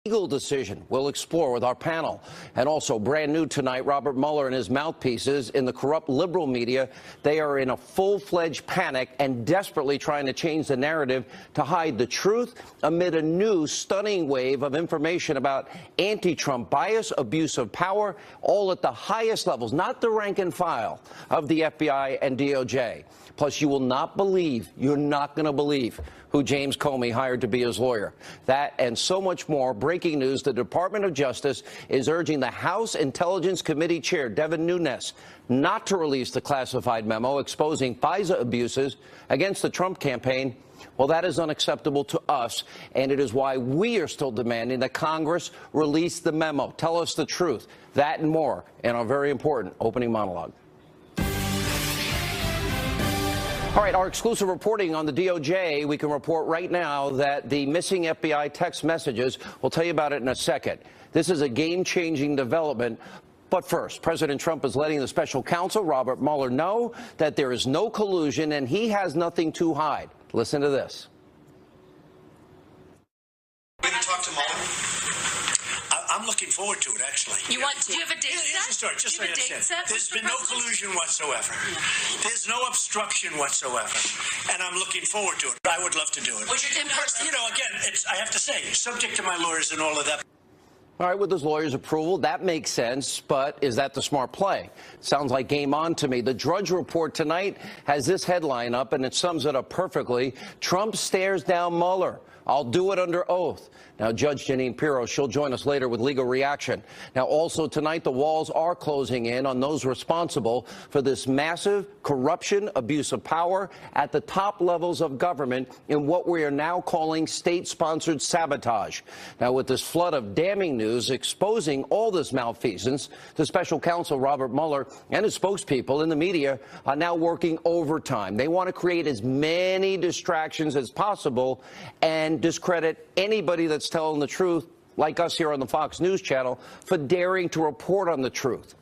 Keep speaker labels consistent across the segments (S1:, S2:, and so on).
S1: Legal decision we'll explore with our panel. And also brand new tonight, Robert Mueller and his mouthpieces in the corrupt liberal media. They are in a full-fledged panic and desperately trying to change the narrative to hide the truth amid a new stunning wave of information about anti-Trump bias, abuse of power, all at the highest levels, not the rank and file of the FBI and DOJ. Plus, you will not believe, you're not going to believe who James Comey hired to be his lawyer. That and so much more. Breaking news, the Department of Justice is urging the House Intelligence Committee Chair, Devin Nunes, not to release the classified memo exposing FISA abuses against the Trump campaign. Well, that is unacceptable to us, and it is why we are still demanding that Congress release the memo. Tell us the truth. That and more in our very important opening monologue. All right, our exclusive reporting on the DOJ. We can report right now that the missing FBI text messages, we'll tell you about it in a second. This is a game-changing development. But first, President Trump is letting the special counsel, Robert Mueller, know that there is no collusion and he has nothing to hide. Listen to this.
S2: Going to talk to Mueller? I'm looking forward to it, actually.
S3: You want to? Do you have a date set?
S2: Here's the story, just so you understand. There's been no collusion whatsoever. There's no obstruction whatsoever. And I'm looking forward to it. I would love to do it. You know, again, I have to say, subject to my lawyers and all of that.
S1: All right, with his lawyer's approval, that makes sense, but is that the smart play? Sounds like game on to me. The Drudge Report tonight has this headline up, and it sums it up perfectly. Trump stares down Mueller. I'll do it under oath. Now, Judge Jeanine Pirro, she'll join us later with legal reaction. Now, also tonight, the walls are closing in on those responsible for this massive corruption, abuse of power at the top levels of government in what we are now calling state-sponsored sabotage. Now, with this flood of damning news exposing all this malfeasance, the special counsel Robert Mueller and his spokespeople in the media are now working overtime. They want to create as many distractions as possible and discredit anybody that's telling the truth, like us here on the Fox News channel, for daring to report on the truth.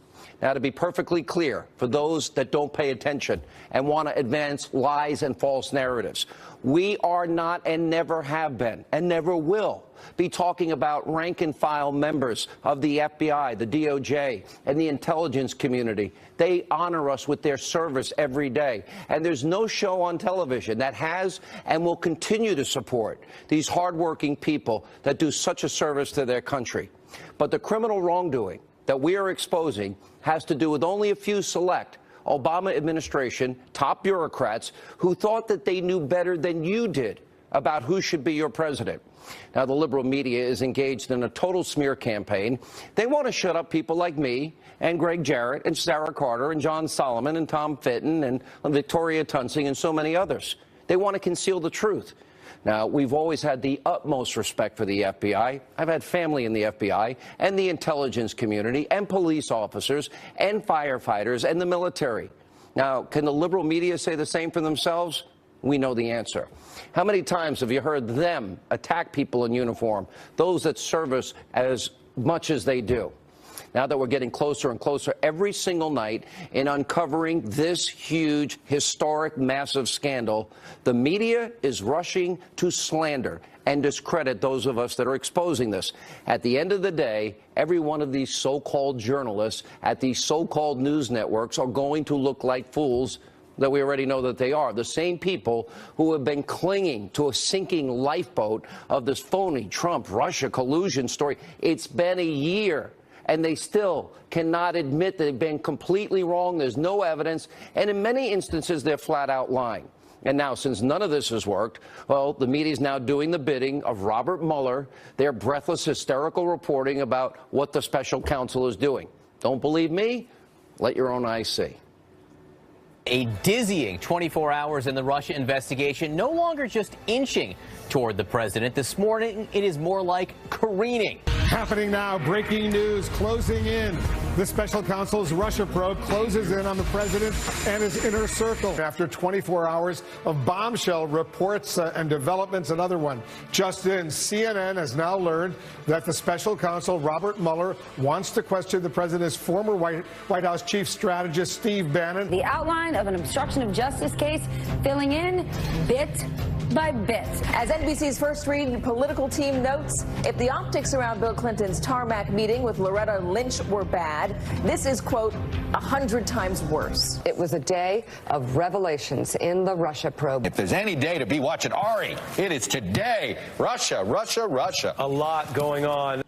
S1: Now, to be perfectly clear, for those that don't pay attention and want to advance lies and false narratives, we are not and never have been and never will be talking about rank-and-file members of the FBI, the DOJ, and the intelligence community. They honor us with their service every day. And there's no show on television that has and will continue to support these hardworking people that do such a service to their country. But the criminal wrongdoing that we are exposing has to do with only a few select Obama administration top bureaucrats who thought that they knew better than you did about who should be your president. Now, the liberal media is engaged in a total smear campaign. They want to shut up people like me and Greg Jarrett and Sarah Carter and John Solomon and Tom Fitton and Victoria Tunsing and so many others. They want to conceal the truth. Now, we've always had the utmost respect for the FBI. I've had family in the FBI and the intelligence community and police officers and firefighters and the military. Now, can the liberal media say the same for themselves? We know the answer. How many times have you heard them attack people in uniform, those that serve us as much as they do? Now that we're getting closer and closer every single night in uncovering this huge, historic, massive scandal, the media is rushing to slander and discredit those of us that are exposing this. At the end of the day, every one of these so-called journalists at these so-called news networks are going to look like fools that we already know that they are. The same people who have been clinging to a sinking lifeboat of this phony Trump-Russia collusion story. It's been a year, and they still cannot admit that they've been completely wrong. There's no evidence, and in many instances, they're flat out lying. And now, since none of this has worked, well, the media is now doing the bidding of Robert Mueller, their breathless, hysterical reporting about what the special counsel is doing. Don't believe me? Let your own eyes see.
S4: A dizzying 24 hours in the Russia investigation, no longer just inching toward the president. This morning, it is more like careening.
S5: Happening now, breaking news closing in. The special counsel's Russia probe closes in on the president and his inner circle. After 24 hours of bombshell reports and developments, another one just in. CNN has now learned that the special counsel, Robert Mueller, wants to question the president's former White House chief strategist, Steve Bannon.
S6: The outline of an obstruction of justice case filling in bit
S3: by bit. As NBC's First Read political team notes, if the optics around Bill Clinton's tarmac meeting with Loretta Lynch were bad, this is, quote, 100 times worse.
S6: It was a day of revelations in the Russia probe.
S7: If there's any day to be watching Ari, it is today. Russia, Russia, Russia.
S8: A lot going on.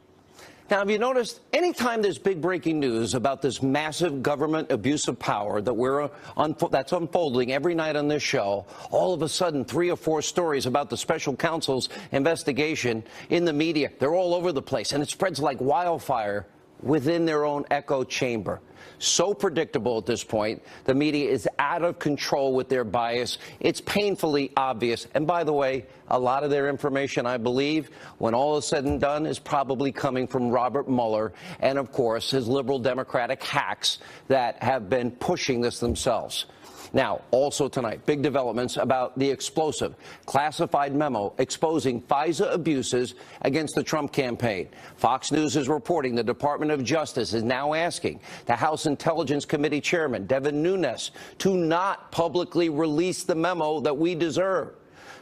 S1: Now, have you noticed, anytime there's big breaking news about this massive government abuse of power that's unfolding every night on this show, all of a sudden 3 or 4 stories about the special counsel's investigation in the media, they're all over the place, and it spreads like wildfire within their own echo chamber. So predictable at this point. The media is out of control with their bias. It's painfully obvious. And by the way, a lot of their information, I believe, when all is said and done, is probably coming from Robert Mueller and, of course, his liberal Democratic hacks that have been pushing this themselves. Now, also tonight, big developments about the explosive classified memo exposing FISA abuses against the Trump campaign. Fox News is reporting the Department of Justice is now asking the House Intelligence Committee Chairman, Devin Nunes, to not publicly release the memo that we deserve.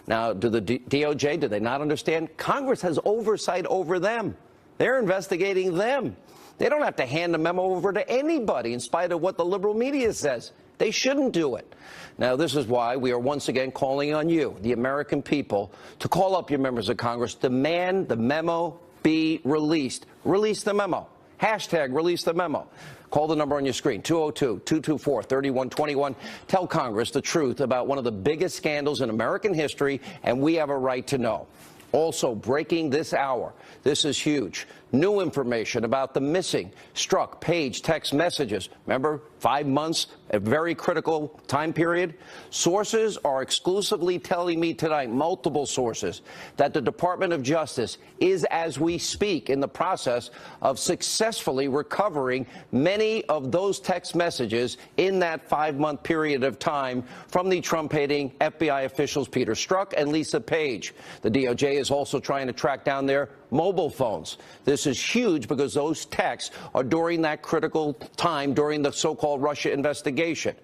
S1: Now, do the DOJ, do they not understand? Congress has oversight over them. They're investigating them. They don't have to hand the memo over to anybody in spite of what the liberal media says. They shouldn't do it. Now, this is why we are once again calling on you, the American people, to call up your members of Congress, demand the memo be released. Release the memo. Hashtag release the memo. Call the number on your screen, 202-224-3121. Tell Congress the truth about one of the biggest scandals in American history, and we have a right to know. Also, breaking this hour, this is huge. New information about the missing struck page text messages. Remember, 5 months, a very critical time period. Sources are exclusively telling me tonight, multiple sources, that the Department of Justice is, as we speak, in the process of successfully recovering many of those text messages in that 5-month period of time from the Trump-hating FBI officials Peter Strzok and Lisa Page. The DOJ is also trying to track down their mobile phones. This is huge because those texts are during that critical time during the so-called Russia investigation.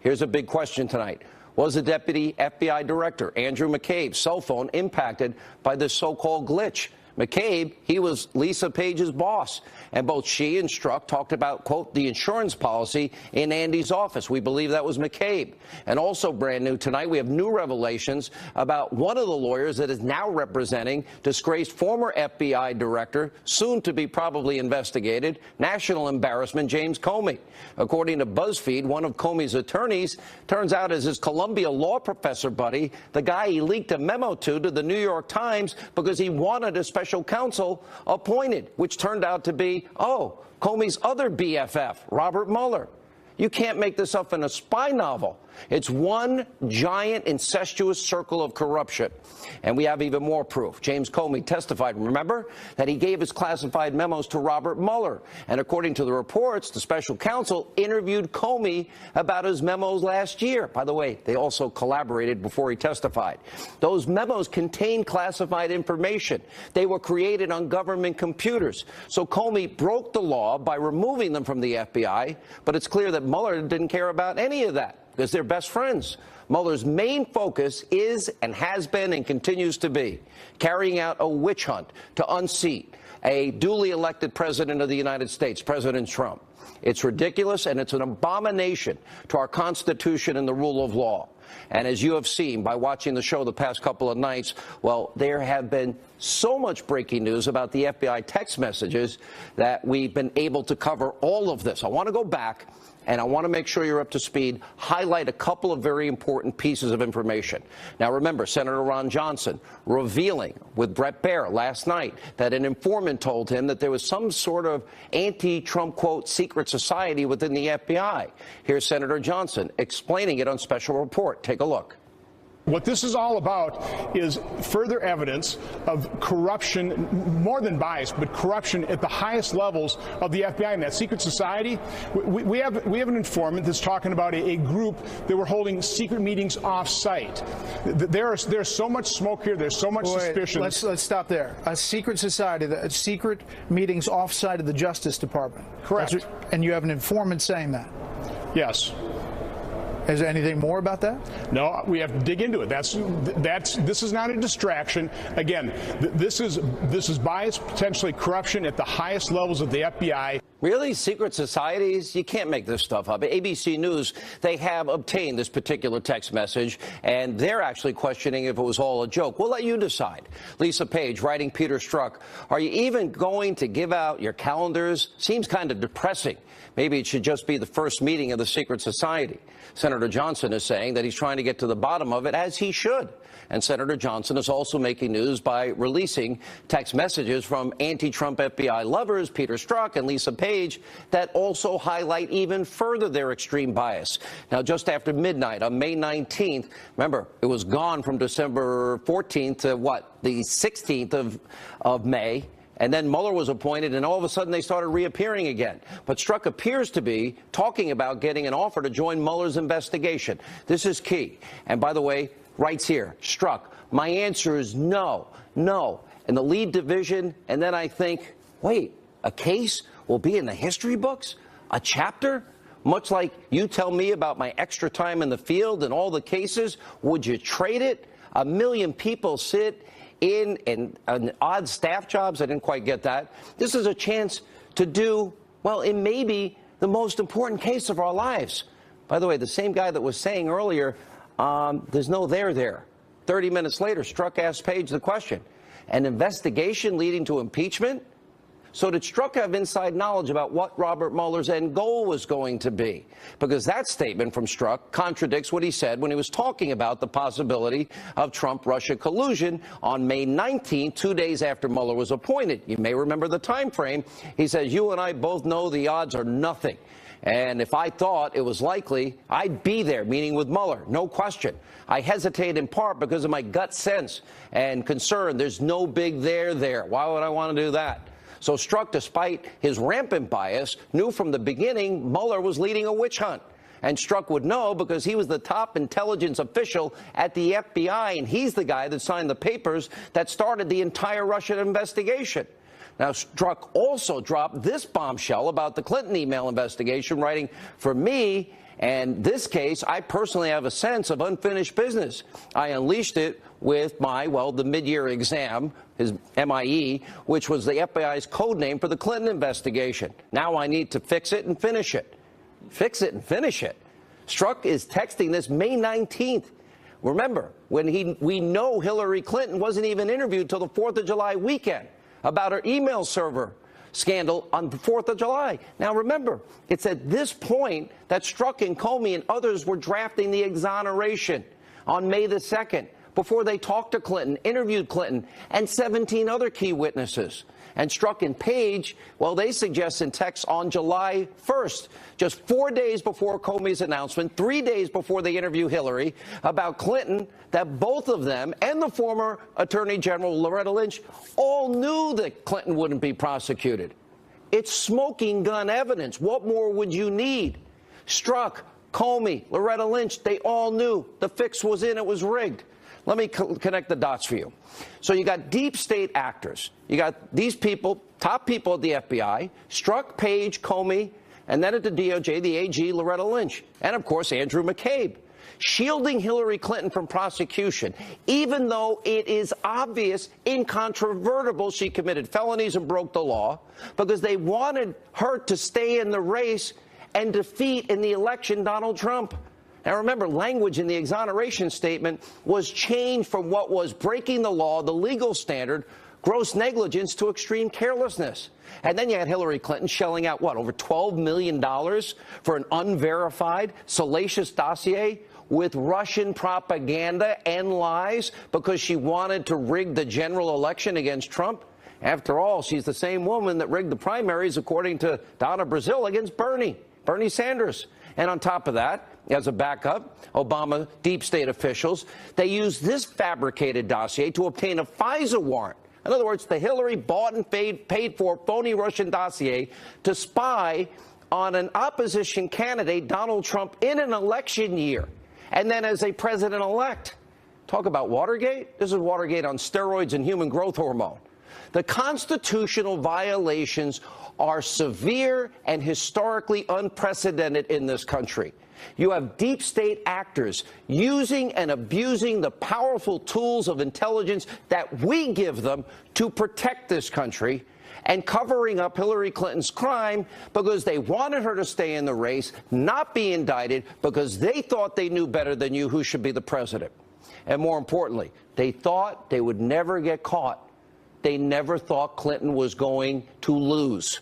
S1: Here's a big question tonight. Was the deputy FBI director, Andrew McCabe's cell phone impacted by this so-called glitch? McCabe, he was Lisa Page's boss, and both she and Strzok talked about, quote, the insurance policy in Andy's office. We believe that was McCabe. And also brand new tonight, we have new revelations about one of the lawyers that is now representing disgraced former FBI director, soon to be probably investigated, national embarrassment, James Comey. According to BuzzFeed, one of Comey's attorneys turns out is his Columbia law professor buddy, the guy he leaked a memo to the New York Times because he wanted a special counsel appointed, which turned out to be, Comey's other BFF, Robert Mueller. You can't make this up in a spy novel. It's one giant incestuous circle of corruption. And we have even more proof. James Comey testified, remember, that he gave his classified memos to Robert Mueller. And according to the reports, the special counsel interviewed Comey about his memos last year. By the way, they also collaborated before he testified. Those memos contained classified information. They were created on government computers. So Comey broke the law by removing them from the FBI. But it's clear that Mueller didn't care about any of that, because they're best friends. Mueller's main focus is and has been and continues to be carrying out a witch hunt to unseat a duly elected president of the United States, President Trump. It's ridiculous, and it's an abomination to our Constitution and the rule of law. And as you have seen by watching the show the past couple of nights, well, there have been so much breaking news about the FBI text messages that we've been able to cover all of this. I want to go back, and I want to make sure you're up to speed, highlight a couple of very important pieces of information. Now, remember, Senator Ron Johnson revealing with Bret Baier last night that an informant told him that there was some sort of anti-Trump, quote, secret society within the FBI. Here's Senator Johnson explaining it on Special Report. Take a look.
S9: What this is all about is further evidence of corruption, more than bias, but corruption at the highest levels of the FBI and that secret society. We have an informant that's talking about a group that were holding secret meetings off-site. There's so much smoke here. There's so much suspicion.
S10: Let's stop there. A secret society, secret meetings off-site of the Justice Department.
S9: Correct.
S10: And you have an informant saying that.
S9: Yes.
S10: Is there anything more about that?
S9: No, we have to dig into it. This is not a distraction. Again, this is bias, potentially corruption at the highest levels of the FBI.
S1: Really? Secret societies? You can't make this stuff up. ABC News, they have obtained this particular text message, and they're actually questioning if it was all a joke. We'll let you decide. Lisa Page, writing Peter Strzok, are you even going to give out your calendars? Seems kind of depressing. Maybe it should just be the first meeting of the secret society. Senator Johnson is saying that he's trying to get to the bottom of it, as he should. And Senator Johnson is also making news by releasing text messages from anti-Trump FBI lovers, Peter Strzok and Lisa Page, that also highlight even further their extreme bias. Now, just after midnight on May 19th, remember, it was gone from December 14th to the 16th of May. And then Mueller was appointed, and all of a sudden they started reappearing again. But Strzok appears to be talking about getting an offer to join Mueller's investigation. This is key. And by the way, writes here, Strzok, my answer is no, no. In the lead division, and then I think, wait, a case will be in the history books? A chapter? Much like you tell me about my extra time in the field and all the cases, would you trade it? 1 million people sit in odd staff jobs. I didn't quite get that. This is a chance to do, well, it may be the most important case of our lives. By the way, the same guy that was saying earlier, there's no there. 30 minutes later, Strzok asked Page the question, an investigation leading to impeachment? So did Strzok have inside knowledge about what Robert Mueller's end goal was going to be? Because that statement from Strzok contradicts what he said when he was talking about the possibility of Trump-Russia collusion on May 19th, 2 days after Mueller was appointed. You may remember the time frame. He says, you and I both know the odds are nothing. And if I thought it was likely, I'd be there, meeting with Mueller, no question. I hesitate in part because of my gut sense and concern. There's no big there. Why would I want to do that? So Strzok, despite his rampant bias, knew from the beginning Mueller was leading a witch hunt. And Strzok would know because he was the top intelligence official at the FBI, and he's the guy that signed the papers that started the entire Russian investigation. Now, Strzok also dropped this bombshell about the Clinton email investigation, writing, for me, and this case, I personally have a sense of unfinished business. I unleashed it with my, the mid-year exam, his MIE, which was the FBI's code name for the Clinton investigation. Now I need to fix it and finish it. Fix it and finish it. Strzok is texting this May 19th. Remember, when we know Hillary Clinton wasn't even interviewed till the 4th of July weekend about her email server scandal on the 4th of July. Now, remember, it's at this point that Strzok and Comey and others were drafting the exoneration on May the 2nd, before they talked to Clinton, interviewed Clinton, and 17 other key witnesses. And Strzok and Page, they suggest in text on July 1st, just 4 days before Comey's announcement, 3 days before they interview Hillary, about Clinton, that both of them and the former Attorney General Loretta Lynch all knew that Clinton wouldn't be prosecuted. It's smoking gun evidence. What more would you need? Strzok, Comey, Loretta Lynch, they all knew the fix was in, it was rigged. Let me connect the dots for you. So you got deep state actors. You got these people, top people at the FBI, Strzok, Page, Comey, and then at the DOJ, the AG, Loretta Lynch, and, of course, Andrew McCabe, shielding Hillary Clinton from prosecution, even though it is obvious, incontrovertible she committed felonies and broke the law, because they wanted her to stay in the race and defeat in the election Donald Trump. Now, remember, language in the exoneration statement was changed from what was breaking the law, the legal standard, gross negligence, to extreme carelessness. And then you had Hillary Clinton shelling out, over $12 million for an unverified, salacious dossier with Russian propaganda and lies because she wanted to rig the general election against Trump. After all, she's the same woman that rigged the primaries, according to Donna Brazile, against Bernie Sanders. And on top of that, as a backup, Obama deep state officials, they used this fabricated dossier to obtain a FISA warrant. In other words, the Hillary bought and paid for phony Russian dossier to spy on an opposition candidate, Donald Trump, in an election year, and then as a president-elect. Talk about Watergate. This is Watergate on steroids and human growth hormone. The constitutional violations are severe and historically unprecedented in this country. You have deep state actors using and abusing the powerful tools of intelligence that we give them to protect this country, and covering up Hillary Clinton's crime because they wanted her to stay in the race, not be indicted, because they thought they knew better than you who should be the president. And more importantly, they thought they would never get caught. They never thought Clinton was going to lose.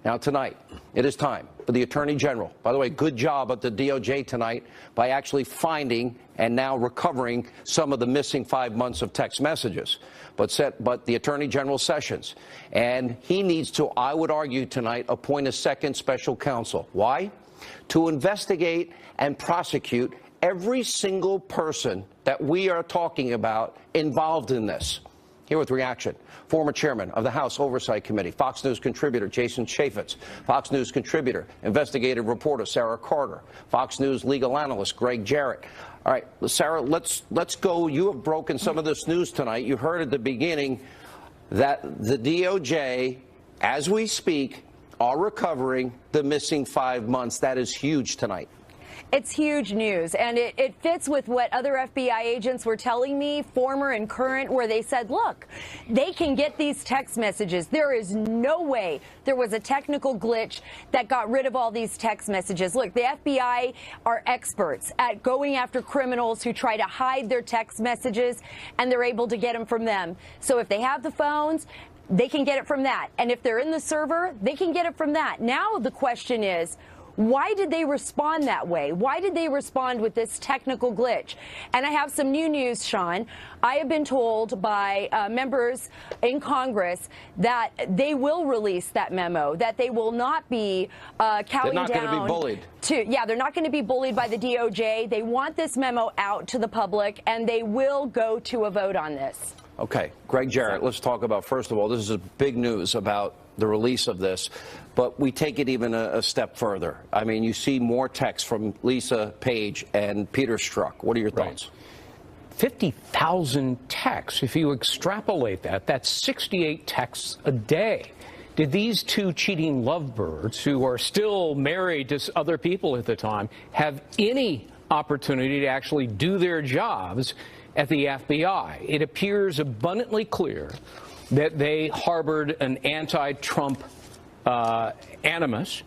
S1: Now, tonight, it is time for the Attorney General. By the way, good job at the DOJ tonight by actually finding and now recovering some of the missing 5 months of text messages. But the Attorney General Sessions, and he needs to, I would argue tonight, appoint a second special counsel. Why? To investigate and prosecute every single person that we are talking about involved in this. Here with reaction, former chairman of the House Oversight Committee, Fox News contributor Jason Chaffetz, Fox News contributor, investigative reporter Sarah Carter, Fox News legal analyst Greg Jarrett. All right, Sarah, let's go. You have broken some of this news tonight. You heard at the beginning that the DOJ, as we speak, are recovering the missing 5 months. That is huge tonight.
S8: It's huge news, and it fits with what other FBI agents were telling me, former and current, where they said, look, they can get these text messages. There is no way there was a technical glitch that got rid of all these text messages. Look, the FBI are experts at going after criminals who try to hide their text messages, and they're able to get them from them. So if they have the phones, they can get it from that. And if they're in the server, they can get it from that. Now the question is, why did they respond that way? Why did they respond with this technical glitch? And I have some new news, Sean. I have been told by members in Congress that they will release that memo, that they will not be cowing down.
S1: They're not going to be bullied.
S8: They're not going to be bullied by the DOJ. They want this memo out to the public, and they will go to a vote on this.
S1: Okay, Greg Jarrett, let's talk about, first of all, this is big news about the release of this, but we take it even a step further. I mean, you see more texts from Lisa Page and Peter Strzok. What are your thoughts?
S11: 50,000 texts. If you extrapolate that, that's 68 texts a day. Did these two cheating lovebirds, who are still married to other people at the time, have any opportunity to actually do their jobs at the FBI? It appears abundantly clear that they harbored an anti-Trump animus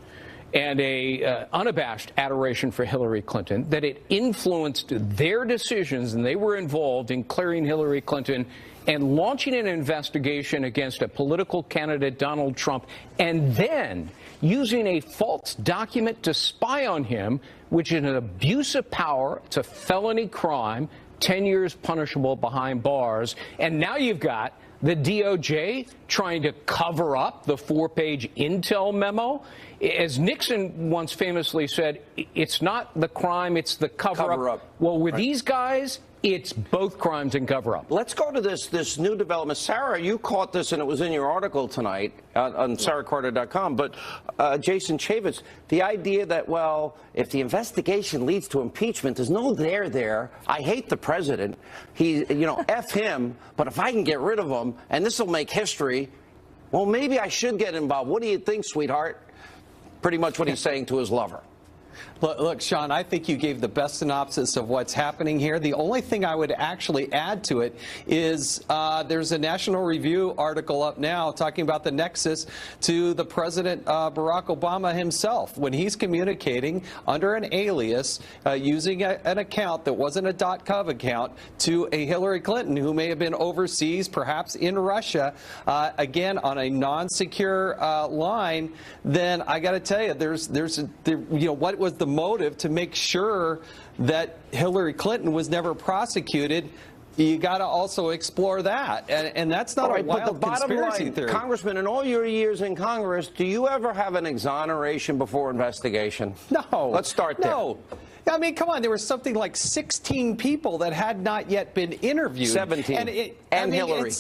S11: and a unabashed adoration for Hillary Clinton, that it influenced their decisions, and they were involved in clearing Hillary Clinton and launching an investigation against a political candidate, Donald Trump, and then using a false document to spy on him, which is an abuse of power. It's a felony crime, 10 years punishable behind bars. And now you've got the DOJ trying to cover up the 4-page intel memo. As Nixon once famously said, it's not the crime, it's the cover-up. Well, with these guys, it's both crimes and cover-up.
S1: Let's go to this new development. Sarah, you caught this, and it was in your article tonight on sarahcarter.com. But Jason Chaffetz, the idea that, well, if the investigation leads to impeachment, there's no there. I hate the president. F him. But if I can get rid of him, and this will make history, well, maybe I should get involved. What do you think, sweetheart? Pretty much what he's saying to his lover.
S12: Look, Sean, I think you gave the best synopsis of what's happening here. The only thing I would actually add to it is there's a National Review article up now talking about the nexus to the President Barack Obama himself when he's communicating under an alias using an account that wasn't a .gov account to a Hillary Clinton who may have been overseas, perhaps in Russia, again on a non-secure line. Then I got to tell you, what was the motive to make sure that Hillary Clinton was never prosecuted? You got to also explore that, and that's not a wild conspiracy theory.
S1: Congressman, in all your years in Congress, do you ever have an exoneration before investigation?
S12: No.
S1: Let's start there.
S12: No. I mean, come on, there was something like 16 people that had not yet been interviewed.
S1: 17. And Hillary.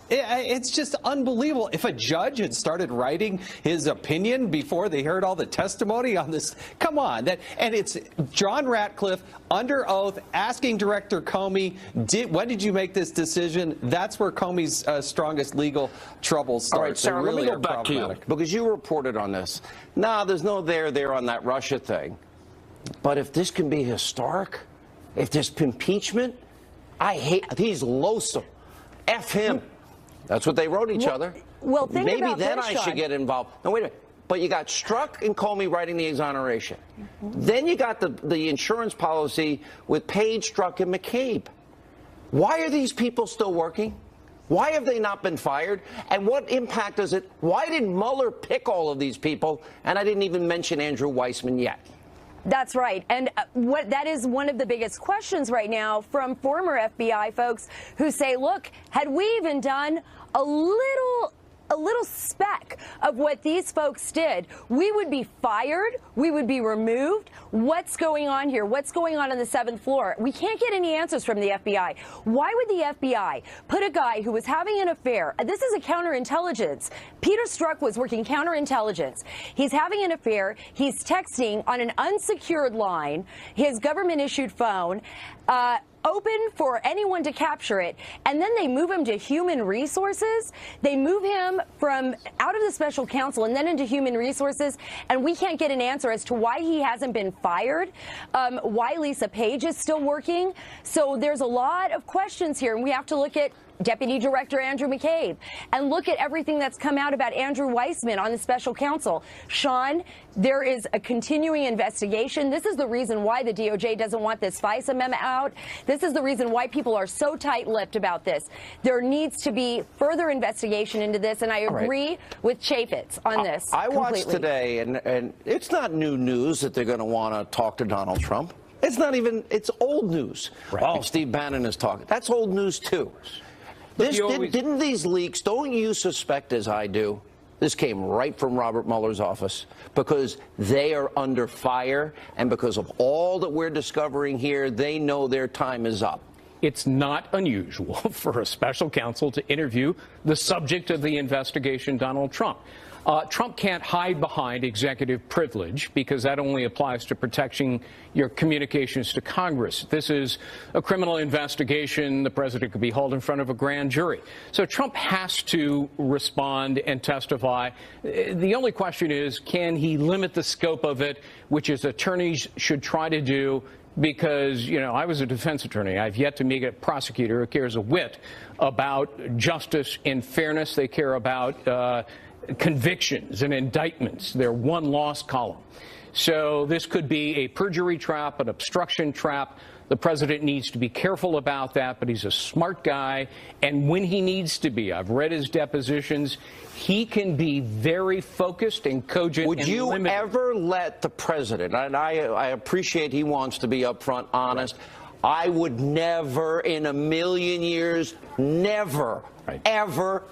S12: It's just unbelievable. If a judge had started writing his opinion before they heard all the testimony on this, come on. And it's John Ratcliffe under oath asking Director Comey, when did you make this decision? That's where Comey's strongest legal troubles start.
S1: All right, Sarah, let me go back to you, because you reported on this. No, there's no there on that Russia thing. But if this can be historic, if there's impeachment, he's loathsome. F him. That's what they wrote each other.
S8: Well, think
S1: maybe
S8: about
S1: then
S8: this,
S1: I
S8: Sean.
S1: should get involved. No, wait a minute. But you got Strzok and Comey writing the exoneration. Then you got the insurance policy with Page, Strzok, and McCabe. Why are these people still working? Why have they not been fired? And what impact does it? Why did Mueller pick all of these people? And I didn't even mention Andrew Weissman yet.
S8: That's right. And that is one of the biggest questions right now from former FBI folks who say, look, had we even done a little speck of what these folks did, we would be fired, we would be removed. What's going on here? What's going on the 7th floor? We can't get any answers from the FBI. Why would the FBI put a guy who was having an affair? This is a counterintelligence. Peter Strzok was working counterintelligence. He's having an affair. He's texting on an unsecured line, his government-issued phone, open for anyone to capture it, and then they move him to human resources. They move him from out of the special counsel and then into human resources, and we can't get an answer as to why he hasn't been fired, why Lisa Page is still working. So there's a lot of questions here, and we have to look at Deputy Director Andrew McCabe and look at everything that's come out about Andrew Weissman on the special counsel. Sean, there is a continuing investigation. This is the reason why the DOJ doesn't want this FISA memo out. This is the reason why people are so tight-lipped about this. There needs to be further investigation into this, and I agree with Chaffetz on this.
S1: I watched today, and it's not new news that they're going to want to talk to Donald Trump. It's not even, it's old news. Right. Oh, Steve Bannon is talking. That's old news, too. Didn't these leaks, don't you suspect, as I do, this came right from Robert Mueller's office, because they are under fire, and because of all that we're discovering here, they know their time is up.
S11: It's not unusual for a special counsel to interview the subject of the investigation, Donald Trump. Trump can't hide behind executive privilege because that only applies to protecting your communications to Congress. This is a criminal investigation. The president could be hauled in front of a grand jury. So Trump has to respond and testify. The only question is, can he limit the scope of it, which is attorneys should try to do? Because, you know, I was a defense attorney. I've yet to meet a prosecutor who cares a whit about justice and fairness. They care about convictions and indictments, their one-loss column. So this could be a perjury trap, an obstruction trap. The president needs to be careful about that, but he's a smart guy, and when he needs to be, I've read his depositions, he can be very focused and cogent.
S1: Would you ever let the president, and I appreciate he wants to be upfront, honest, right. I would never in a million years, never, right. ever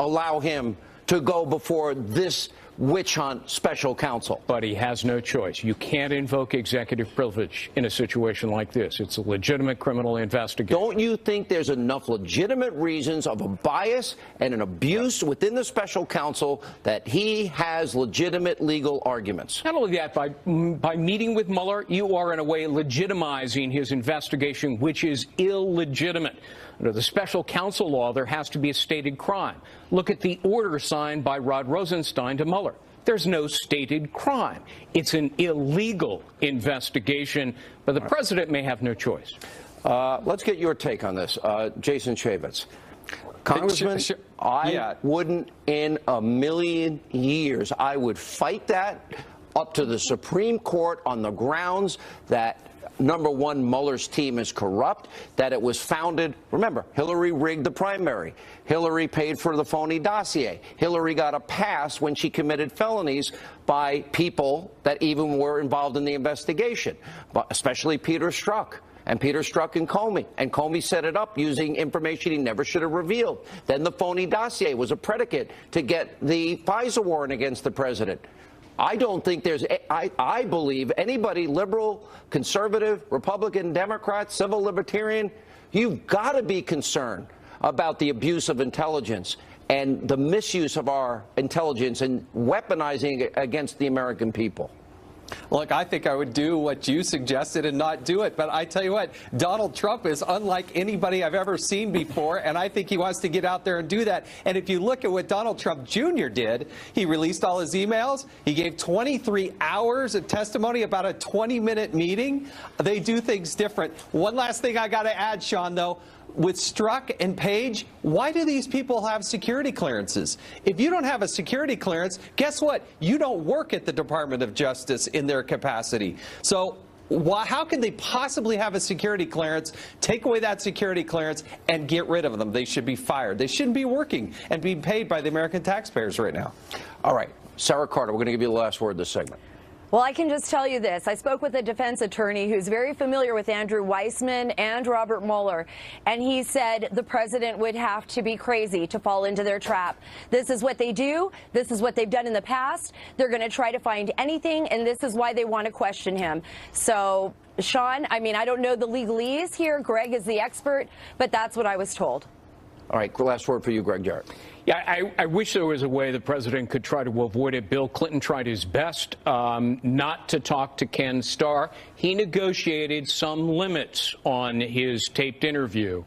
S1: allow him to go before this witch hunt special counsel.
S11: But he has no choice. You can't invoke executive privilege in a situation like this. It's a legitimate criminal investigation.
S1: Don't you think there's enough legitimate reasons of a bias and an abuse within the special counsel that he has legitimate legal arguments?
S11: Not only that, by meeting with Mueller, you are in a way legitimizing his investigation, which is illegitimate. Under the special counsel law, there has to be a stated crime. Look at the order signed by Rod Rosenstein to Mueller. There's no stated crime. It's an illegal investigation, but the president may have no choice.
S1: Let's get your take on this, Jason Chaffetz. Congressman, I wouldn't in a million years. I would fight that up to the Supreme Court on the grounds that number one, Mueller's team is corrupt, that it was founded, remember, Hillary rigged the primary. Hillary paid for the phony dossier. Hillary got a pass when she committed felonies by people that even were involved in the investigation, but especially Peter Strzok. And Peter Strzok and Comey set it up using information he never should have revealed. Then the phony dossier was a predicate to get the FISA warrant against the president. I don't think there's, I believe anybody, liberal, conservative, Republican, Democrat, civil libertarian, you've got to be concerned about the abuse of intelligence and the misuse of our intelligence and weaponizing it against the American people?
S12: Look, I think I would do what you suggested and not do it. But I tell you what, Donald Trump is unlike anybody I've ever seen before, and I think he wants to get out there and do that. And if you look at what Donald Trump Jr. did, he released all his emails. He gave 23 hours of testimony about a 20-minute meeting. They do things different. One last thing I got to add, Sean, though. With Strzok and Page, why do these people have security clearances? If you don't have a security clearance, guess what? You don't work at the Department of Justice in their capacity. So how can they possibly have a security clearance, take away that security clearance, and get rid of them? They should be fired. They shouldn't be working and being paid by the American taxpayers right now.
S1: All right. Sarah Carter, we're going to give you the last word this segment.
S8: Well, I can just tell you this. I spoke with a defense attorney who's very familiar with Andrew Weissman and Robert Mueller, and he said the president would have to be crazy to fall into their trap. This is what they do. This is what they've done in the past. They're going to try to find anything, and this is why they want to question him. So, Sean, I mean, I don't know the legalese here. Greg is the expert, but that's what I was told.
S1: All right, last word for you, Greg Jarrett.
S11: Yeah, I wish there was a way the president could try to avoid it. Bill Clinton tried his best not to talk to Ken Starr. He negotiated some limits on his taped interview,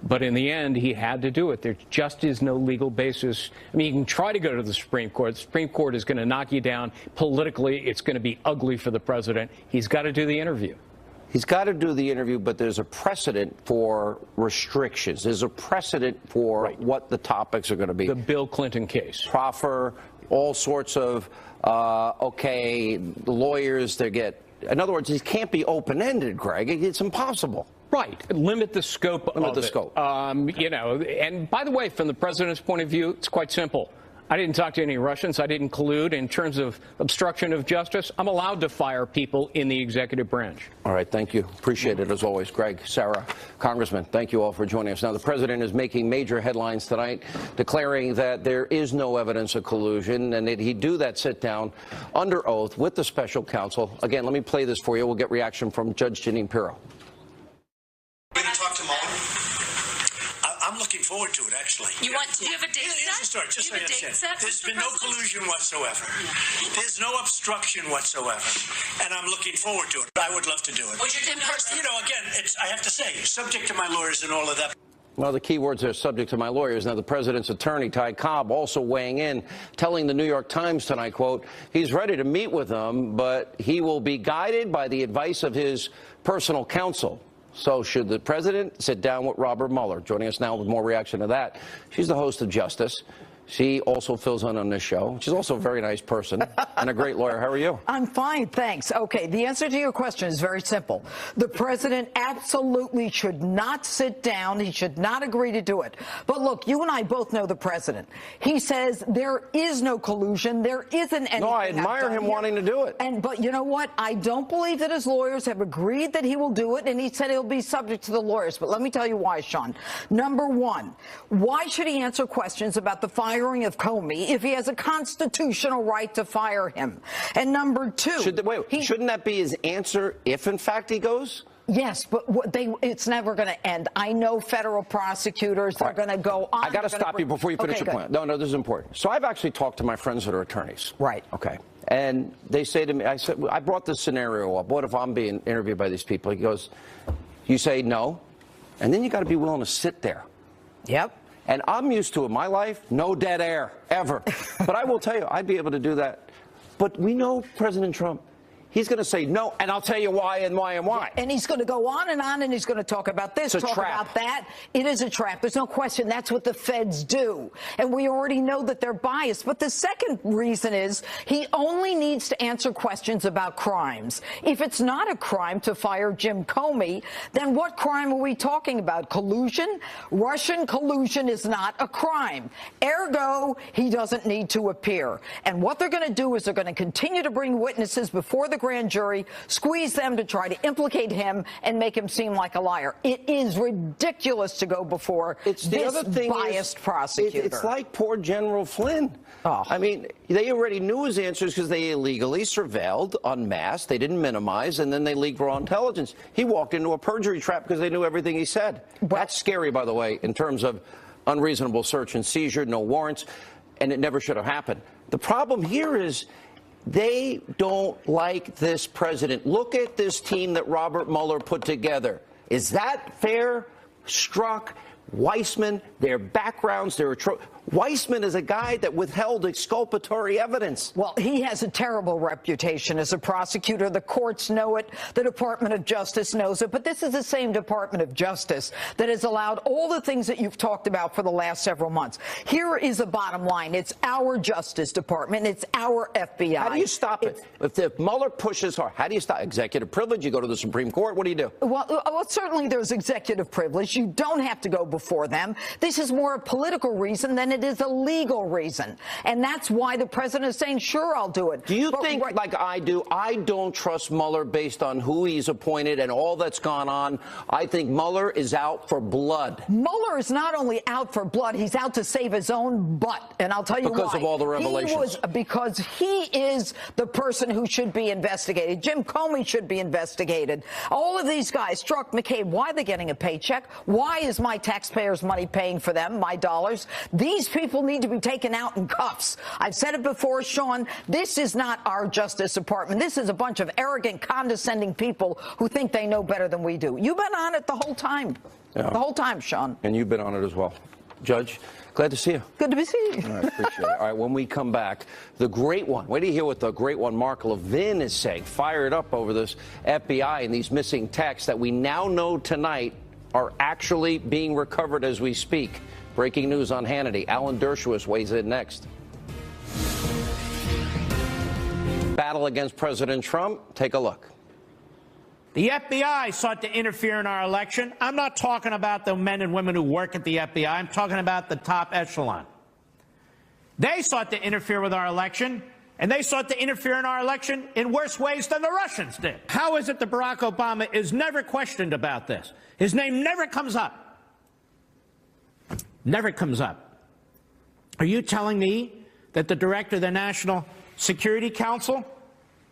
S11: but in the end, he had to do it. There just is no legal basis. I mean, you can try to go to the Supreme Court. The Supreme Court is going to knock you down. Politically, it's going to be ugly for the president. He's got to do the interview.
S1: He's got to do the interview, but there's a precedent for restrictions. There's a precedent for what the topics are going to be.
S11: The Bill Clinton case.
S1: Proffer, all sorts of, lawyers, they get. In other words, it can't be open-ended, Greg. It's impossible.
S11: Right. Limit the scope.
S1: Limit the scope.
S11: And by the way, from the president's point of view, it's quite simple. I didn't talk to any Russians. I didn't collude. In terms of obstruction of justice, I'm allowed to fire people in the executive branch.
S1: All right. Thank you. Appreciate it, as always. Greg, Sarah, Congressman, thank you all for joining us. Now, the president is making major headlines tonight, declaring that there is no evidence of collusion and that he'd do that sit down under oath with the special counsel. Again, let me play this for you. We'll get reaction from Judge Janine Pirro.
S2: Going to talk to Mueller? I'm looking forward to it, actually.
S13: You want to? Do you have a date set?
S2: Here's the story, just so you understand. There's been no collusion whatsoever. There's no obstruction whatsoever. And I'm looking forward to it. I would love to do it.
S13: Would you in person?
S2: You know, again, I have to say, subject to my lawyers and all of that.
S1: Well, the key words are subject to my lawyers. Now, the president's attorney, Ty Cobb, also weighing in, telling the New York Times tonight, quote, he's ready to meet with them, but he will be guided by the advice of his personal counsel. So should the president sit down with Robert Mueller? Joining us now with more reaction to that, she's the host of Justice. She also fills in on this show. She's also a very nice person and a great lawyer. How are you?
S14: I'm fine, thanks. Okay, the answer to your question is very simple. The president absolutely should not sit down. He should not agree to do it. But look, you and I both know the president. He says there is no collusion. There isn't anything.
S1: No, I admire him wanting to do it.
S14: But you know what? I don't believe that his lawyers have agreed that he will do it, and he said he'll be subject to the lawyers. But let me tell you why, Sean. Number one, why should he answer questions about the firing of Comey if he has a constitutional right to fire him? And number two,
S1: shouldn't that be his answer if, in fact, he goes?
S14: Yes, but it's never going to end. I know federal prosecutors are going to go on.
S1: I got to stop you before you finish your point. No, this is important. So I've actually talked to my friends that are attorneys.
S14: Right.
S1: Okay. And they say to me, I brought this scenario up. What if I'm being interviewed by these people? He goes, you say no, and then you got to be willing to sit there.
S14: Yep.
S1: And I'm used to, in my life, no dead air, ever. But I will tell you, I'd be able to do that. But we know President Trump. He's going to say no, and I'll tell you why and why and why.
S14: And he's going to go on, and he's going to talk about this, talk about that. It is a trap. There's no question. That's what the feds do. And we already know that they're biased. But the second reason is he only needs to answer questions about crimes. If it's not a crime to fire Jim Comey, then what crime are we talking about? Collusion? Russian collusion is not a crime. Ergo, he doesn't need to appear. And what they're going to do is they're going to continue to bring witnesses before the grand jury, squeeze them to try to implicate him and make him seem like a liar. It is ridiculous to go before this biased prosecutor.
S1: It's like poor General Flynn.
S14: Oh.
S1: I mean, they already knew his answers because they illegally surveilled en masse. They didn't minimize, and then they leaked raw intelligence. He walked into a perjury trap because they knew everything he said. That's scary, by the way, in terms of unreasonable search and seizure, no warrants, and it never should have happened. The problem here is they don't like this president. Look at this team that Robert Mueller put together. Is that fair? Strzok, Weissman, their backgrounds, Weissman is a guy that withheld exculpatory evidence.
S14: Well, he has a terrible reputation as a prosecutor. The courts know it. The Department of Justice knows it. But this is the same Department of Justice that has allowed all the things that you've talked about for the last several months. Here is the bottom line. It's our Justice Department. It's our FBI.
S1: How do you stop it? If Mueller pushes hard, how do you stop? Executive privilege? You go to the Supreme Court? What do you do?
S14: Well, certainly there's executive privilege. You don't have to go before them. This is more a political reason than it is a legal reason. And that's why the president is saying, sure, I'll do it.
S1: Do you think, like I do, I don't trust Mueller based on who he's appointed and all that's gone on? I think Mueller is out for blood.
S14: Mueller is not only out for blood, he's out to save his own butt. And I'll tell you why.
S1: Because of all the revelations.
S14: Because he is the person who should be investigated. Jim Comey should be investigated. All of these guys, Strzok, McCabe, why are they getting a paycheck? Why is my taxpayers' money paying for them, my dollars? These people need to be taken out in cuffs. I've said it before, Sean, this is not our Justice Department. This is a bunch of arrogant, condescending people who think they know better than we do. You've been on it the whole time.
S1: Yeah.
S14: The whole time, Sean.
S1: And you've been on it as well. Judge, glad to see you.
S14: Good to see you.
S1: I appreciate it. All right, when we come back, the great one. Wait till you hear what the great one, Mark Levin, is saying. Fired up over this FBI and these missing texts that we now know tonight are actually being recovered as we speak. Breaking news on Hannity. Alan Dershowitz weighs in next. Battle against President Trump. Take a look.
S13: The FBI sought to interfere in our election. I'm not talking about the men and women who work at the FBI. I'm talking about the top echelon. They sought to interfere with our election, and they sought to interfere in our election in worse ways than the Russians did. How is it that Barack Obama is never questioned about this? His name never comes up. Never comes up. Are you telling me that the director of the National Security Council,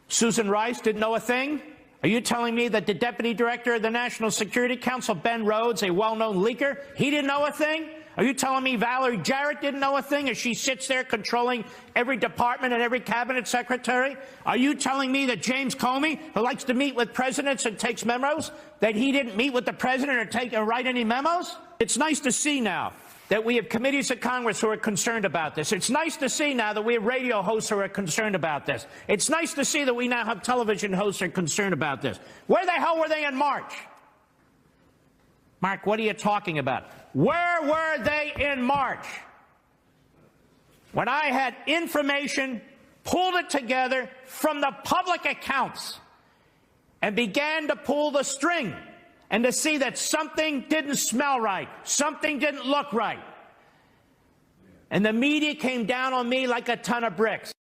S13: Susan Rice, didn't know a thing? Are you telling me that the deputy director of the National Security Council, Ben Rhodes, a well-known leaker, he didn't know a thing? Are you telling me Valerie Jarrett didn't know a thing as she sits there controlling every department and every cabinet secretary? Are you telling me that James Comey, who likes to meet with presidents and takes memos, that he didn't meet with the president or write any memos? It's nice to see now that we have committees of Congress who are concerned about this. It's nice to see now that we have radio hosts who are concerned about this. It's nice to see that we now have television hosts who are concerned about this. Where the hell were they in March? Mark, what are you talking about? Where were they in March? When I had information, pulled it together from the public accounts, and began to pull the string and to see that something didn't smell right, something didn't look right. And the media came down on me like a ton of bricks.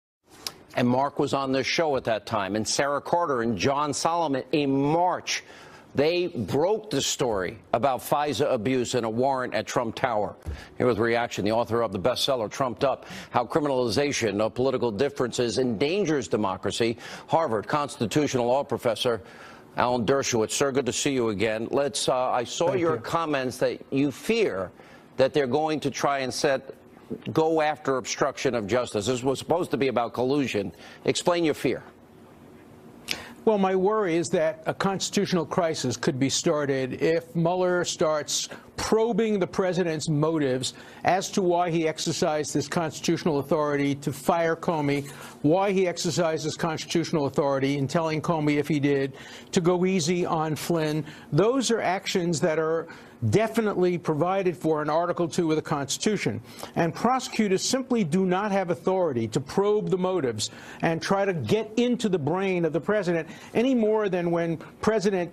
S1: And Mark was on this show at that time, and Sarah Carter and John Solomon in March. They broke the story about FISA abuse and a warrant at Trump Tower. Here with reaction, the author of the bestseller, Trumped Up, How Criminalization of Political Differences Endangers Democracy, Harvard constitutional law professor Alan Dershowitz. Sir, good to see you again. I saw your comments that you fear that they're going to try and go after obstruction of justice. This was supposed to be about collusion. Explain your fear.
S10: Well, my worry is that a constitutional crisis could be started if Mueller starts probing the president's motives as to why he exercised his constitutional authority to fire Comey, why he exercised his constitutional authority in telling Comey, if he did, to go easy on Flynn. Those are actions that are definitely provided for in Article 2 of the Constitution. And prosecutors simply do not have authority to probe the motives and try to get into the brain of the president any more than when President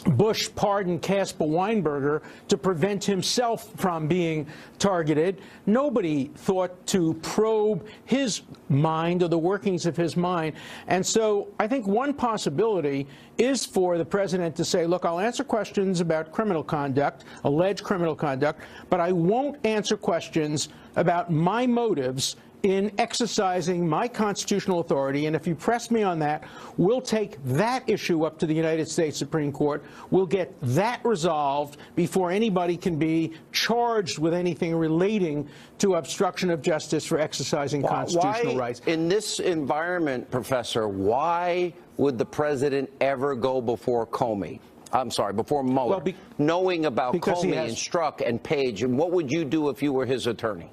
S10: Bush pardoned Caspar Weinberger to prevent himself from being targeted. Nobody thought to probe his mind or the workings of his mind. And so I think one possibility is for the president to say, look, I'll answer questions about criminal conduct, alleged criminal conduct, but I won't answer questions about my motives in exercising my constitutional authority, and if you press me on that, we'll take that issue up to the United States Supreme Court. We'll get that resolved before anybody can be charged with anything relating to obstruction of justice for exercising constitutional rights.
S1: In this environment, Professor, why would the president ever go before Comey? I'm sorry, before Mueller, knowing about Comey and Strzok and Page, and what would you do if you were his attorney?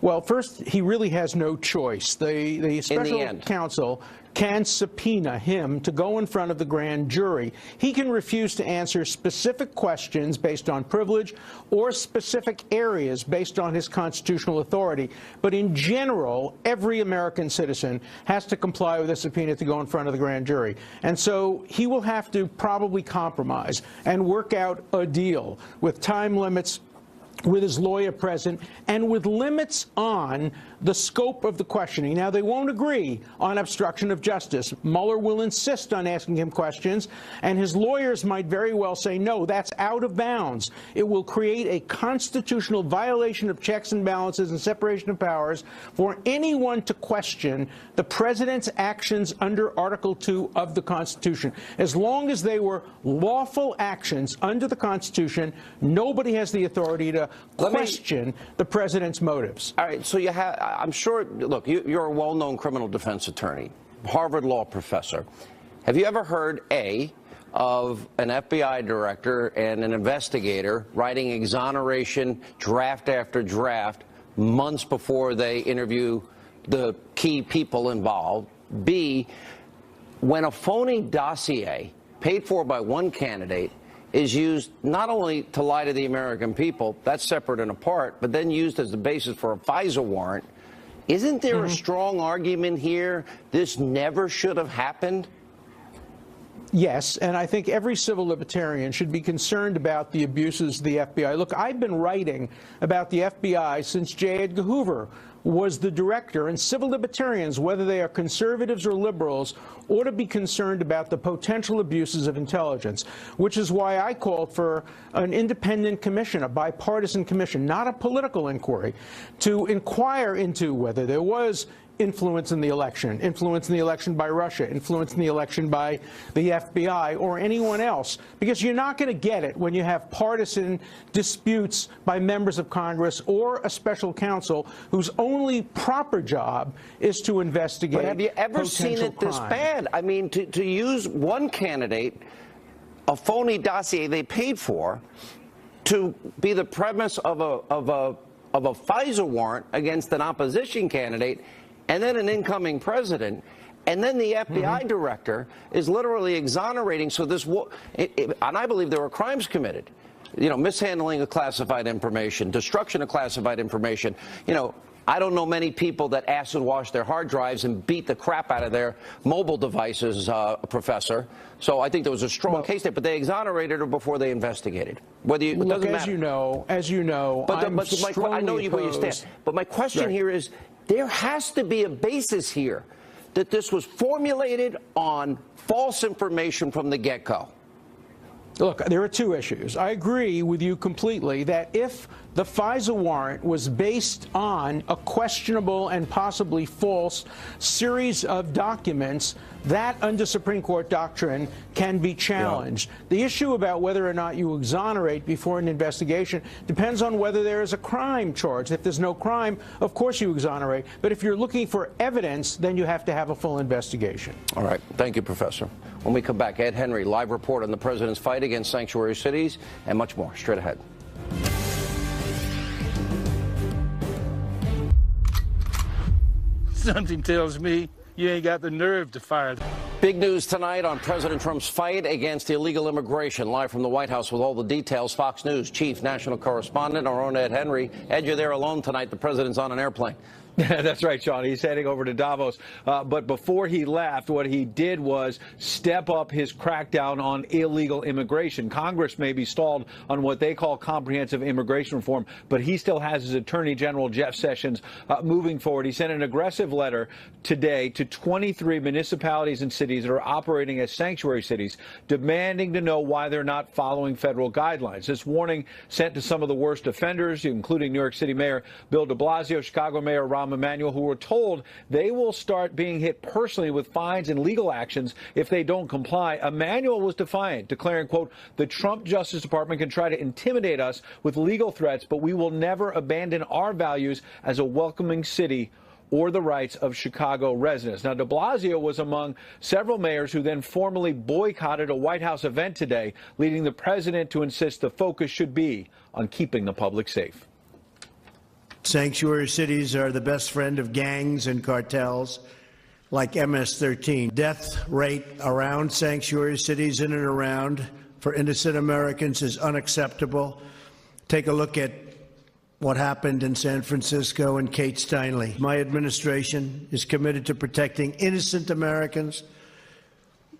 S10: Well, first, he really has no choice. The special counsel can subpoena him to go in front of the grand jury. He can refuse to answer specific questions based on privilege or specific areas based on his constitutional authority. But in general, every American citizen has to comply with a subpoena to go in front of the grand jury. And so he will have to probably compromise and work out a deal with time limits, with his lawyer present, and with limits on the scope of the questioning. Now, they won't agree on obstruction of justice. Mueller will insist on asking him questions, and his lawyers might very well say, no, that's out of bounds. It will create a constitutional violation of checks and balances and separation of powers for anyone to question the president's actions under Article 2 of the Constitution. As long as they were lawful actions under the Constitution, nobody has the authority to question the president's motives.
S1: All right, so you have, I'm sure, look, you're a well-known criminal defense attorney, Harvard law professor. Have you ever heard, A, of an FBI director and an investigator writing exoneration draft after draft months before they interview the key people involved? B, when a phony dossier paid for by one candidate is used not only to lie to the American people, that's separate and apart, but then used as the basis for a FISA warrant, isn't there a strong argument here this never should have happened?
S10: Yes, and I think every civil libertarian should be concerned about the abuses of the FBI. Look, I've been writing about the FBI since J. Edgar Hoover was the director, and civil libertarians, whether they are conservatives or liberals, ought to be concerned about the potential abuses of intelligence, which is why I called for an independent commission, a bipartisan commission, not a political inquiry, to inquire into whether there was influence in the election by Russia, influence in the election by the FBI or anyone else, because you're not going to get it when you have partisan disputes by members of Congress or a special counsel whose only proper job is to investigate.
S1: But have you ever seen it this bad? I mean, to use one candidate, a phony dossier they paid for, to be the premise of a FISA warrant against an opposition candidate, and then an incoming president, and then the FBI director is literally exonerating. So this, and I believe there were crimes committed, you know, mishandling of classified information, destruction of classified information. You know, I don't know many people that acid wash their hard drives and beat the crap out of their mobile devices, Professor. So I think there was a strong case there, but they exonerated her before they investigated. Whether you, it doesn't matter.
S10: As you know,
S1: but
S10: I'm strongly
S1: I know where you stand. But my question here is, there has to be a basis here that this was formulated on false information from the get-go.
S10: Look, there are two issues. I agree with you completely that if the FISA warrant was based on a questionable and possibly false series of documents, that under Supreme Court doctrine can be challenged. Yeah. The issue about whether or not you exonerate before an investigation depends on whether there is a crime charged. If there's no crime, of course you exonerate. But if you're looking for evidence, then you have to have a full investigation.
S1: All right. Thank you, Professor. When we come back, Ed Henry, live report on the president's fight against sanctuary cities and much more. Straight ahead.
S15: Something tells me you ain't got the nerve to fire.
S1: Big news tonight on President Trump's fight against illegal immigration. Live from the White House with all the details, Fox News chief national correspondent, our own Ed Henry. Ed, you're there alone tonight. The president's on an airplane.
S16: That's right, Sean. He's heading over to Davos. But before he left, what he did was step up his crackdown on illegal immigration. Congress may be stalled on what they call comprehensive immigration reform, but he still has his Attorney General, Jeff Sessions, moving forward. He sent an aggressive letter today to 23 municipalities and cities that are operating as sanctuary cities, demanding to know why they're not following federal guidelines. This warning sent to some of the worst offenders, including New York City Mayor Bill de Blasio, Chicago Mayor Rahm Emanuel, who were told they will start being hit personally with fines and legal actions if they don't comply. Emanuel was defiant, declaring, quote, the Trump Justice Department can try to intimidate us with legal threats, but we will never abandon our values as a welcoming city or the rights of Chicago residents. Now, de Blasio was among several mayors who then formally boycotted a White House event today, leading the president to insist the focus should be on keeping the public safe.
S17: Sanctuary cities are the best friend of gangs and cartels like MS-13. Death rate around sanctuary cities in and around for innocent Americans is unacceptable. Take a look at what happened in San Francisco and Kate Steinle. My administration is committed to protecting innocent Americans,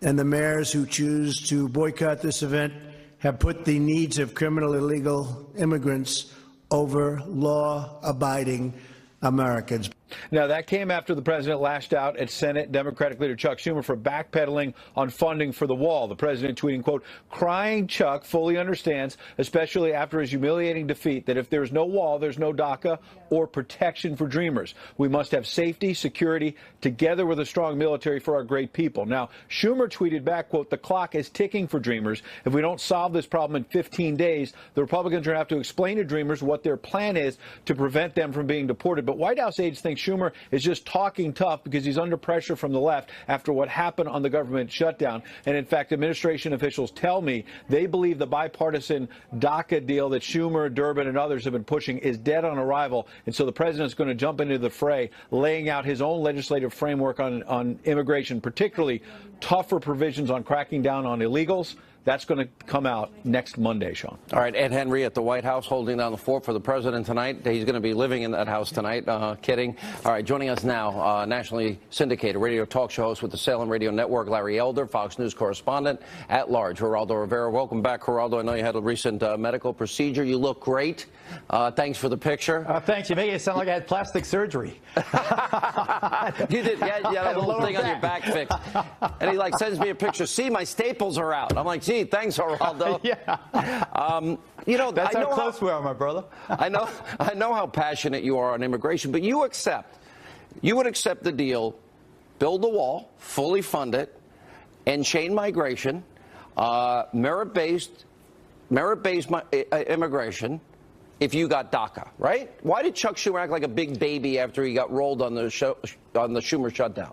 S17: and the mayors who choose to boycott this event have put the needs of criminal illegal immigrants over law-abiding Americans.
S16: Now, that came after the president lashed out at Senate Democratic leader Chuck Schumer for backpedaling on funding for the wall. The president tweeting, quote, crying Chuck fully understands, especially after his humiliating defeat, that if there's no wall, there's no DACA or protection for dreamers. We must have safety, security, together with a strong military for our great people. Now, Schumer tweeted back, quote, the clock is ticking for dreamers. If we don't solve this problem in 15 days, the Republicans are going to have to explain to dreamers what their plan is to prevent them from being deported. But White House aides think Schumer is just talking tough because he's under pressure from the left after what happened on the government shutdown. And in fact, administration officials tell me they believe the bipartisan DACA deal that Schumer, Durbin, and others have been pushing is dead on arrival. And so the president is going to jump into the fray, laying out his own legislative framework on immigration, particularly tougher provisions on cracking down on illegals. That's going to come out next Monday, Sean.
S1: All right, Ed Henry at the White House holding down the fort for the president tonight. He's going to be living in that house tonight. Kidding. All right, joining us now, nationally syndicated radio talk show host with the Salem Radio Network, Larry Elder, Fox News correspondent at large, Geraldo Rivera. Welcome back, Geraldo. I know you had a recent medical procedure. You look great. Thanks for the picture.
S18: Thanks. You make it sound like I had plastic surgery.
S1: You did. Yeah, that little thing on your back fixed. And he sends me a picture. See, my staples are out. I'm like, gee, thanks, Geraldo.
S18: Yeah.
S1: You know,
S18: that's how close we are, my brother.
S1: I know how passionate you are on immigration, but you would accept the deal, build the wall, fully fund it, and chain migration, merit-based immigration, if you got DACA, right? Why did Chuck Schumer act like a big baby after he got rolled on the Schumer shutdown?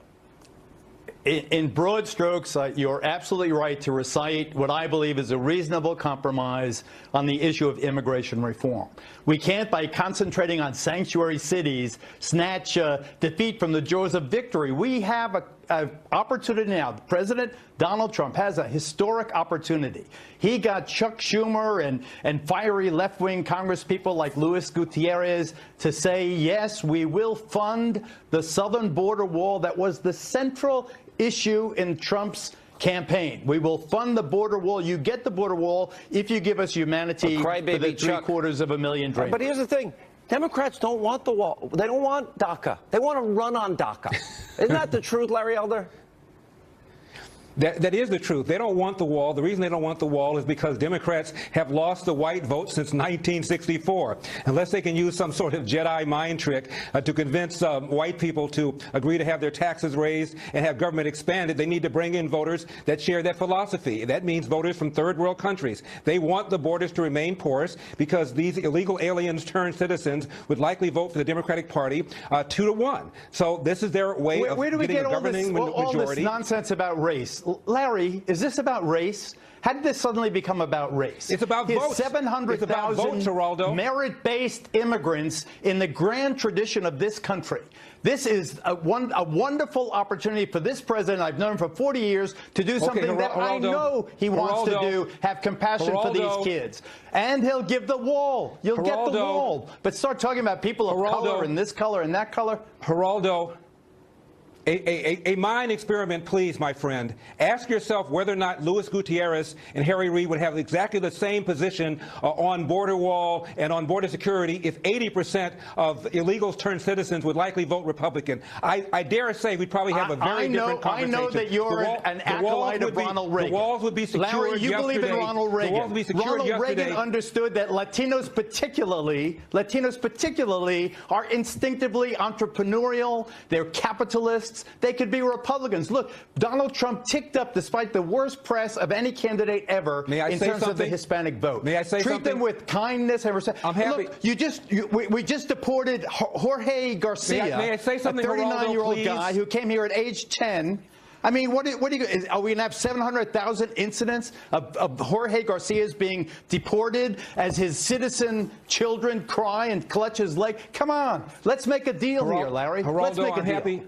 S18: In broad strokes, you're absolutely right to recite what I believe is a reasonable compromise on the issue of immigration reform. We can't, by concentrating on sanctuary cities, snatch defeat from the jaws of victory. We have an opportunity now. President Donald Trump has a historic opportunity. He got Chuck Schumer and fiery left-wing congresspeople like Luis Gutierrez to say, yes, we will fund the southern border wall that was the central issue in Trump's campaign. We will fund the border wall. You get the border wall if you give us humanity for the 750,000 dreamers.
S1: But here's the thing. Democrats don't want the wall. They don't want DACA. They want to run on DACA. Isn't that the truth, Larry Elder?
S19: That is the truth. They don't want the wall. The reason they don't want the wall is because Democrats have lost the white vote since 1964. Unless they can use some sort of Jedi mind trick to convince white people to agree to have their taxes raised and have government expanded, they need to bring in voters that share that philosophy. That means voters from third world countries. They want the borders to remain porous because these illegal aliens turned citizens would likely vote for the Democratic Party 2-1. So this is their way of getting a governing majority.
S18: All this nonsense about race. Larry, is this about race? How did this suddenly become about race?
S19: It's about votes.
S18: 700,000 merit-based immigrants in the grand tradition of this country. This is a wonderful opportunity for this president. I've known him for 40 years to do something that I know he wants to do, have compassion for these kids. And he'll give the wall. You'll get the wall. But start talking about people of color and this color and that color.
S19: Geraldo, a mind experiment, please, my friend. Ask yourself whether or not Luis Gutierrez and Harry Reid would have exactly the same position on border wall and on border security if 80% of illegals turned citizens would likely vote Republican. I dare say we'd probably have a very different conversation.
S18: I know that you're an acolyte of Ronald Reagan.
S19: The walls would be secured
S18: Larry, you believe in Ronald Reagan.
S19: The walls would be secured
S18: Ronald Reagan understood that Latinos particularly are instinctively entrepreneurial. They're capitalists. They could be Republicans. Look, Donald Trump ticked up despite the worst press of any candidate ever in terms of the Hispanic vote.
S19: May I say something?
S18: Treat them with kindness and respect.
S19: I'm happy.
S18: Look, we just deported Jorge Garcia,
S19: may I say something,
S18: a 39-year-old guy who came here at age 10. I mean, are we going to have 700,000 incidents of Jorge Garcia's being deported as his citizen children cry and clutch his leg? Come on, let's make a deal here, Larry. Let's make a deal.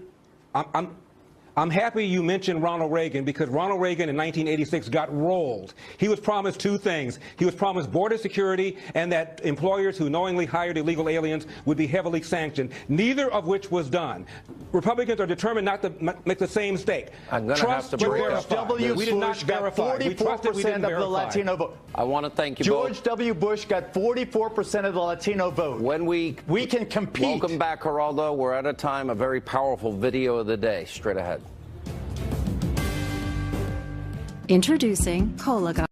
S19: I'm happy you mentioned Ronald Reagan because Ronald Reagan in 1986 got rolled. He was promised two things. He was promised border security and that employers who knowingly hired illegal aliens would be heavily sanctioned, neither of which was done. Republicans are determined not to make the same mistake.
S1: I'm going to have to break
S18: George W. Bush got 44% of the Latino vote.
S1: I want to thank you
S18: George
S1: both.
S18: W. Bush got 44% of the Latino vote.
S1: When we
S18: can compete.
S1: Welcome back, Geraldo. We're out of time. A very powerful video of the day. Straight ahead.
S20: Introducing Colaga.